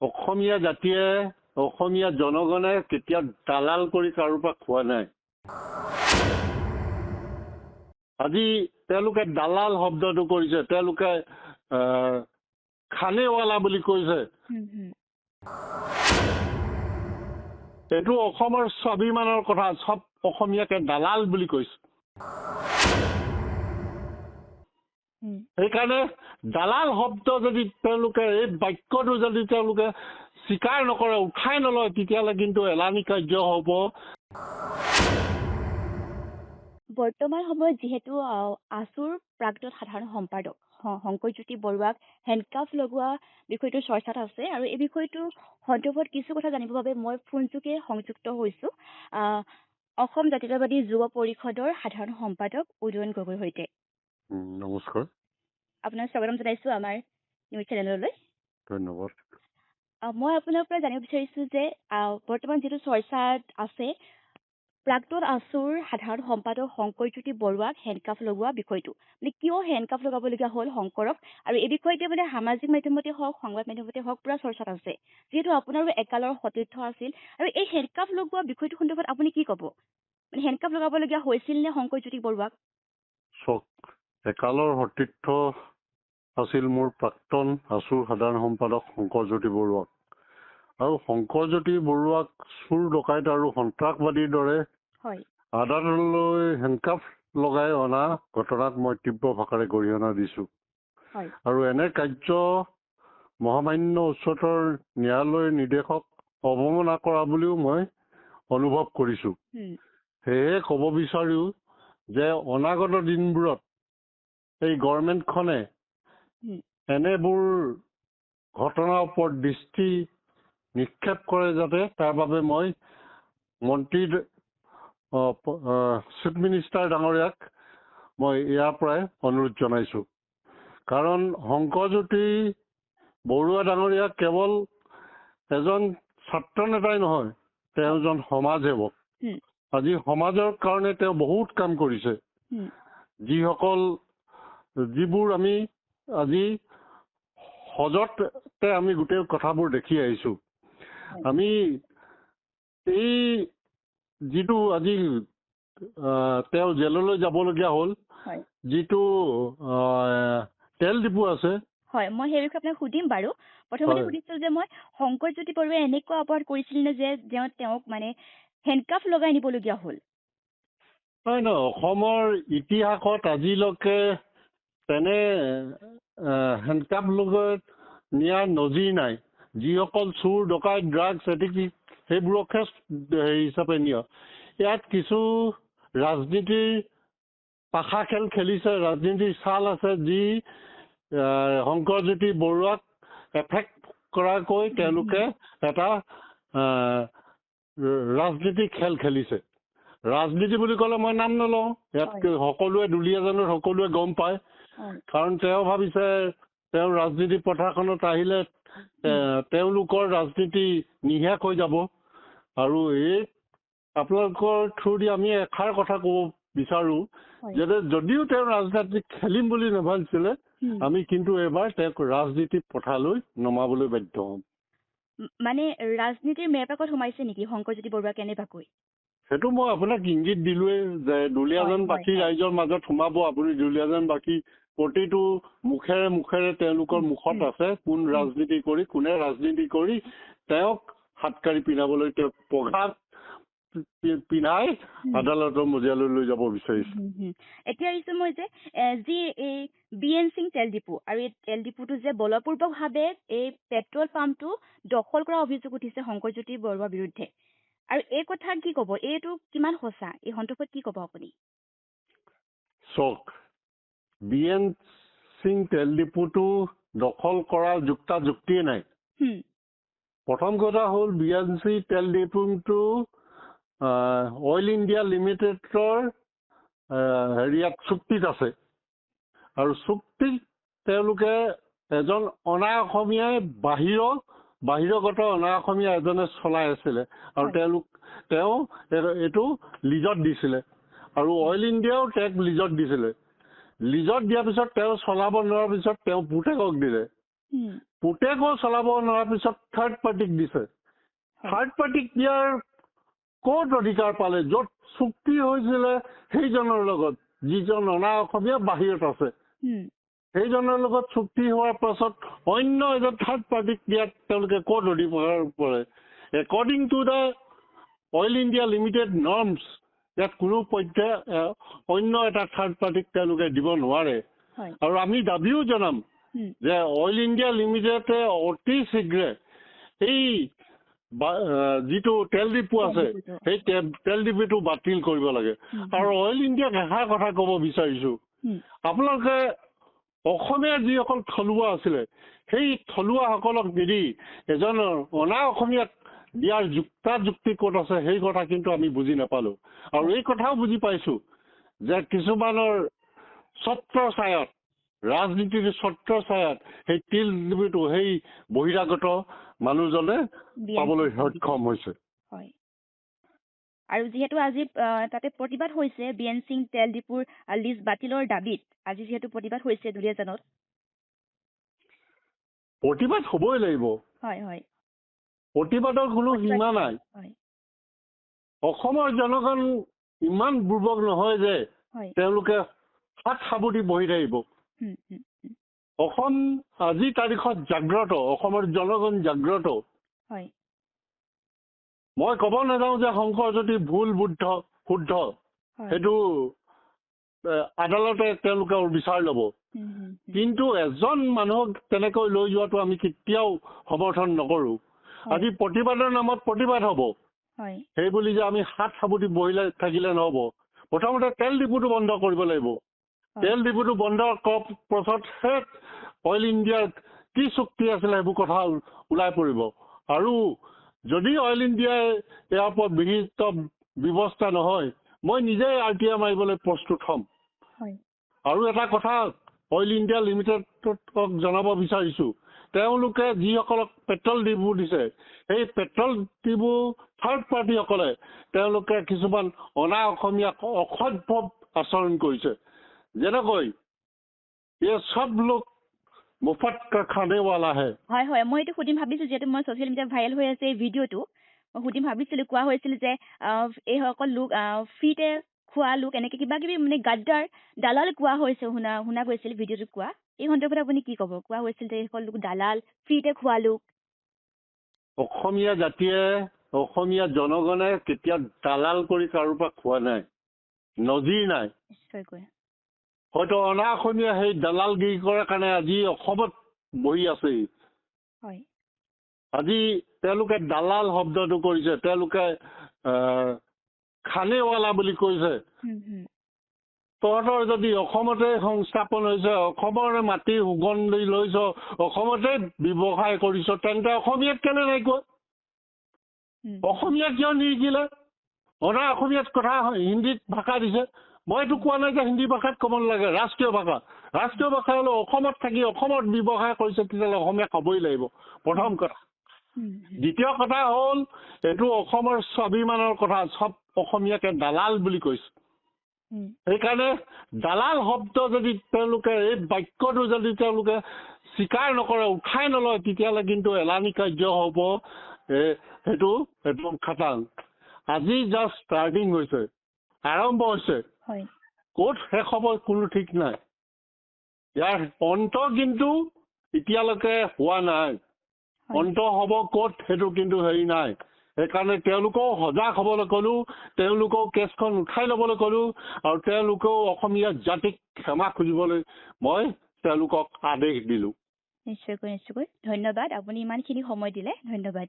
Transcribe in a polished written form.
অসমীয়া জাতিয়ে অসমীয়া জনগণে কেতিয়া দালাল কৰি কাৰোৰ পৰা খোৱা নাই। আজি তেওঁলোকে দালাল শব্দটো কৰিছে, তেওঁলোকে খানেৱালা বুলি কৈছে। এইটো অসমৰ স্বাভিমানৰ কথা, চব অসমীয়াকে দালাল বুলি কৈছে। সেইকাৰণে দালাল শব্দ যদি তেওঁলোকে এই বাক্যটো যদি তেওঁলোকে স্বীকাৰ নকৰে, উঠাই নলয়, তেতিয়াহ'লে কিন্তু এলানি কাৰ্য হ'ব। বৰ্তমান সময়ত যিহেতু আছুৰ প্ৰাক্তন সাধাৰণ সম্পাদক শংকৰজ্যোতি বৰুৱাক হেণ্ডকাফ লগোৱা বিষয়টো চৰ্চাত আছে, আৰু এই বিষয়টো সন্দৰ্ভত কিছু কথা জানিবৰ বাবে মই ফোনযোগে সংযুক্ত হৈছোঁ অসম জাতীয়তাবাদী যুৱ পৰিষদৰ সাধাৰণ সম্পাদক উদয়ন গগৈৰ সৈতে। নমস্কাৰ, আপোনাক স্বাগতম জনাইছোঁ আমাৰ নিউজ চেনেললৈ। ধন্যবাদ। মই আপোনাৰ পৰা জানিব বিচাৰিছোঁ যে বৰ্তমান যিটো চৰ্চাত আছে প্ৰাক্তন আছুৰ সাধাৰণ সম্পাদক শংকৰজ্যোতি বৰুৱাক হেণ্ডকাফ লগোৱা বিষয়টো, মানে কিয় হেণ্ডকাফ লগাবলগীয়া হ'ল শংকৰক, আৰু এই বিষয়তে মানে সামাজিক মাধ্যমতে হওক সংবাদ মাধ্যমতে হওক পুৰা চৰ্চাত আছে, যিহেতু আপোনাৰো একালৰ সতীৰ্থ আছিল। আৰু এই হেণ্ডকাফ লগোৱা বিষয়টো সন্দৰ্ভত আপুনি কি ক'ব? মানে হেণ্ডকাফ লগাবলগীয়া হৈছিল নে শংকৰজ্যোতি বৰুৱাক? চক একালৰ সতীৰ্থ আছিল মোৰ প্ৰাক্তন আছুৰ সাধাৰণ সম্পাদক শংকৰজ্যোতি বৰুৱাক, আৰু শংকৰজ্যোতি বৰুৱাক চুৰ ডকাইত আৰু সন্ত্ৰাসবাদীৰ দৰে আদালতলৈ হেণ্ডকাফ লগাই অনা ঘটনাত মই তীব্ৰ ভাষাৰে গৰিহণা দিছোঁ। আৰু এনে কাৰ্য মহামান্য উচ্চতৰ ন্যায়ালয়ৰ নিৰ্দেশক অৱমাননা কৰা বুলিও মই অনুভৱ কৰিছোঁ। সেয়েহে ক'ব বিচাৰোঁ যে অনাগত দিনবোৰত এই গভৰ্ণমেণ্টখনে এনেবোৰ ঘটনাৰ ওপৰত দৃষ্টি নিক্ষেপ কৰে যাতে, তাৰ বাবে মই মন্ত্ৰী চিফ মিনিষ্টাৰ ডাঙৰীয়াক মই ইয়াৰ পৰাই অনুৰোধ জনাইছোঁ। কাৰণ শংকৰজ্যোতি বৰুৱা ডাঙৰীয়া কেৱল এজন ছাত্ৰ নেতাই নহয়, তেওঁ এজন সমাজ সেৱক। আজি সমাজৰ কাৰণে তেওঁ বহুত কাম কৰিছে, যিবোৰ আমি আজি সজতে আমি গোটেই কথাবোৰ দেখি আহিছোঁ। আমি এই যিটো আজি তেওঁ জেললৈ যাবলগীয়া হ'ল, যিটো তেল ডিপু আছে। হয়, মই সেই বিষয়ে আপোনাক সুধিম বাৰু। প্ৰথমতে সুধিছোঁ যে মই শংকৰজ্যোতি বৰুৱাই এনেকুৱা অপৰাধ কৰিছিল নে যে তেওঁক মানে হেণ্ডকাফ লগাই নিবলগীয়া হ'ল? নহয় নহয়, অসমৰ ইতিহাসত আজিলৈকে তেনে হেণ্ডকাফ লগাই নিয়াৰ নজিৰ নাই। যিসকল চুৰ ডকাইত ড্ৰাগছ এডিক্ট সেইবোৰকহে হিচাপে নিয়ে। ইয়াত কিছু ৰাজনীতিৰ পাশা খেল খেলিছে, ৰাজনীতিৰ চাল আছে, যি শংকৰজ্যোতি বৰুৱাক এফেক্ট কৰাকৈ তেওঁলোকে এটা ৰাজনীতিক খেল খেলিছে। ৰাজনীতি বুলি ক'লে মই নাম নলওঁ, ইয়াত সকলোৱে দুলীয়াজানত সকলোৱে গম পায়। কাৰণ তেওঁ ভাবিছে তেওঁ ৰাজনীতি পথাৰখনত আহিলে তেওঁলোকৰ ৰাজনীতি নিঃশেষ হৈ যাব। আৰু এই আপোনালোকৰ থ্ৰুদি আমি এষাৰ কথা ক'ব বিচাৰোঁ যে যদিও তেওঁ ৰাজনীতি খেলিম বুলি নাভাবিছিলে, আমি কিন্তু এইবাৰ তেওঁক ৰাজনীতি পথাৰলৈ নমাবলৈ বাধ্য হ'ম। মানে ৰাজনীতিৰ মেৰপাকত সোমাইছে নেকি শংকৰজ্যোতি বৰুৱা কেনেবাকৈ? সেইটো মই আপোনাক ইংগিত দিলোঁৱেই যে দুলীয়াজানবাসী ৰাইজৰ মাজত সোমাব। আপুনি দুলীয়াজানবাসী প্ৰতিটো মুখেৰে মুখেৰে তেওঁলোকৰ মুখত আছে কোন ৰাজনীতি কৰি, কোনে ৰাজনীতি কৰি তেওঁক হাতকাৰি পিন্ধাবলৈ তেওঁক পঘা পিন্ধাই আদালতৰ মজিয়ালৈ লৈ যাব বিচাৰিছে। এতিয়া আহিছোঁ মই যে যি এই BN সিং তেল ডিপু, আৰু এই তেল ডিপুটো যে বলপূৰ্বকভাৱে এই পেট্ৰল পাম্পটো দখল কৰাৰ অভিযোগ উঠিছে শংকৰজ্যোতি বৰুৱাৰ বিৰুদ্ধে, আৰু এই কথা কি ক'ব? এইটো কিমান সঁচা? এই সন্দৰ্ভত কি ক'ব আপুনি? চক BN সিং তেল ডিপুটো দখল কৰাৰ যুক্তিয়ে নাই। প্ৰথম কথা হ'ল BN সিং তেল ডিপুটো অইল ইণ্ডিয়া লিমিটেডৰ হেৰিয়াত চুক্তিত আছে, আৰু চুক্তিত তেওঁলোকে এজন অনা অসমীয়াই বাহিৰগত অনা অসমীয়া এজনে চলাই আছিলে, আৰু তেওঁ এইটো লিজত দিছিলে, আৰু অইল ইণ্ডিয়াও তেওঁক লিজত দিছিলে। লিজত দিয়াৰ পিছত তেওঁ চলাব নোৱাৰাৰ পিছত তেওঁ পুতেকক দিলে। পুতেকো চলাব নোৱাৰাৰ পিছত থাৰ্ড পাৰ্টিক দিছে। থাৰ্ড পাৰ্টিক দিয়াৰ ক'ত অধিকাৰ পালে? য'ত চুক্তি হৈছিলে সেইজনৰ লগত, যিজন অনা অসমীয়া বাহিৰত আছে, সেইজনৰ লগত চুক্তি হোৱাৰ পাছত অন্য এজন থাৰ্ড পাৰ্টিক দিয়াত তেওঁলোকে ক'ত অধিকাৰ পৰে? According to the oil India limited norms, ইয়াত কোনো পধ্যে অন্য এটা থাৰ্ড পাৰ্টিক তেওঁলোকে দিব নোৱাৰে। আৰু আমি দাবীও জনাম যে অইল ইণ্ডিয়া লিমিটেডে অতি শীঘ্ৰে এই যিটো তেল ডিপু আছে সেই তেল ডিপুটো বাতিল কৰিব লাগে। আৰু অইল ইণ্ডিয়াক এষাৰ কথা ক'ব বিচাৰিছো, আপোনালোকে অসমীয়া যিসকল থলুৱা আছিলে সেই থলুৱাসকলক নিদি এজন অনা অসমীয়াক দিয়াৰ যুক্তি ক'ত আছে সেই কথা কিন্তু আমি বুজি নাপালো। আৰু এই কথাও বুজি পাইছো যে কিছুমানৰ ছত্ৰছায়াত, ৰাজনীতিৰ ছত্ৰছায়াত সেই তেল ডিপুটো সেই বহিৰাগত মানুহজনে পাবলৈ সক্ষম হৈছে। আৰু যিহেতু আজি তাতে প্ৰতিবাদ হৈছে BNC তেল ডিপুৰ লিজ বাতিলৰ দাবীত, আজি যিহেতু প্ৰতিবাদ হৈছে দুলীয়াজানত, প্ৰতিবাদ হ'বই লাগিব। প্ৰতিবাদৰ কোনো সীমা নাই। অসমৰ জনগণ ইমান দুৰ্বল নহয় যে তেওঁলোকে হাত সাবটি বহি থাকিব। অসম আজি তাৰিখত জাগ্ৰত, অসমৰ জনগণ জাগ্ৰত। মই ক'ব নাযাওঁ যে শংকৰজ্যোতি ভুল শুদ্ধ, সেইটো আদালতে তেওঁলোকে বিচাৰ ল'ব। কিন্তু এজন মানুহক তেনেকৈ লৈ যোৱাটো আমি কেতিয়াও সমৰ্থন নকৰো। আজি প্ৰতিবাদৰ নামত প্ৰতিবাদ হ'ব, সেই বুলি যে আমি হাত সাবটি বহিলে থাকিলে নহ'ব। প্ৰথমতে তেল ডিপুটো বন্ধ কৰিব লাগিব। তেল ডিপুটো বন্ধ কৰাৰ পাছতহে অইল ইণ্ডিয়াৰ কি চুক্তি আছিলে সেইবোৰ কথা ওলাই পৰিব। আৰু যদি অইল ইণ্ডিয়াই ইয়াৰ ওপৰত বিহিত ব্যৱস্থা নহয়, মই নিজে RTI মাৰিবলৈ প্ৰস্তুত হ'ম। আৰু এটা কথা অইল ইণ্ডিয়া লিমিটেডক জনাব বিচাৰিছো, তেওঁলোকে যিসকলক পেট্ৰল ডিপু দিছে সেই পেট্ৰল ডিপু থাৰ্ড পাৰ্টিসকলে তেওঁলোকে কিছুমান অনা অসমীয়াক অসভ্য আচৰণ কৰিছে। যেনেকৈ এই সব লোক মুফত খানেৱালা হে। মই এইটো সুধিম ভাবিছো, যিহেতু মই ছ'চিয়েল মিডিয়াত ভাইৰেল হৈ আছে এই ভিডিঅ'টো, মই সুধিম ভাবিছিলো, কোৱা হৈছিল যে এইসকল লোক ফ্ৰীতে খোৱা লোক, এনেকে কিবা কিবি মানে গাদ্দাৰ দালাল কোৱা হৈছে, শুনা গৈছিল ভিডিঅ'টোত কোৱা। এই সন্দৰ্ভত আপুনি কি ক'ব? কোৱা হৈছিল যে এইসকল লোক দালাল, ফ্ৰীতে খোৱা লোক। অসমীয়া জাতিয়ে, অসমীয়া জনগণে কেতিয়া দালাল কৰি কাৰোৰ পৰা খোৱা নাই, নজিৰ নাই। হয়তো অনা অসমীয়া সেই দালালগিৰি কৰাৰ কাৰণে আজি অসমত বহি আছে। আজি তেওঁলোকে দালাল শব্দটো কৰিছে, তেওঁলোকে খানেৱালা বুলি কৈছে। তহঁতৰ যদি অসমতে সংস্থাপন হৈছে, অসমৰে মাটি সুগন্ধি লৈছ, অসমতে ব্যৱসায় কৰিছ, তেন্তে অসমীয়াত কেলে নাই কোৱা? অসমীয়া কিয় নিশিকিলে? অনা অসমীয়াত কথা হিন্দীত ভাষা দিছে। মই এইটো কোৱা নাই যে হিন্দী ভাষাত ক'ব নালাগে, ৰাষ্ট্ৰীয় ভাষা। ৰাষ্ট্ৰীয় ভাষা হ'লে অসমত থাকি অসমত ব্যৱসায় কৰিছে, তেতিয়াহ'লে অসমীয়া ক'বই লাগিব, প্ৰথম কথা। দ্বিতীয় কথা হ'ল, এইটো অসমৰ স্বাভিমানৰ কথা, চব অসমীয়াকে দালাল বুলি কৈছে। সেইকাৰণে দালাল শব্দ যদি তেওঁলোকে, এই বাক্যটো যদি তেওঁলোকে স্বীকাৰ নকৰে, উঠাই নলয়, তেতিয়াহ'লে কিন্তু এলানি কাৰ্য হ'ব। সেইটো খাটাং। আজি জাষ্ট ষ্টাৰ্টিং হৈছে, আৰম্ভ হৈছে। ক'ত শেষ হ'ব কোনো ঠিক নাই। ইয়াৰ অন্ত কিন্তু এতিয়ালৈকে হোৱা নাই। অন্ত হ'ব ক'ত সেইটো কিন্তু হেৰি নাই। সেইকাৰণে তেওঁলোকেও সজাগ হ'বলৈ ক'লো, তেওঁলোকেও কেছখন উঠাই ল'বলৈ ক'লো, আৰু তেওঁলোকেও অসমীয়া জাতিক ক্ষমা খুজিবলৈ মই তেওঁলোকক আদেশ দিলোঁ। নিশ্চয়কৈ ধন্যবাদ, আপুনি ইমানখিনি সময় দিলে। ধন্যবাদ।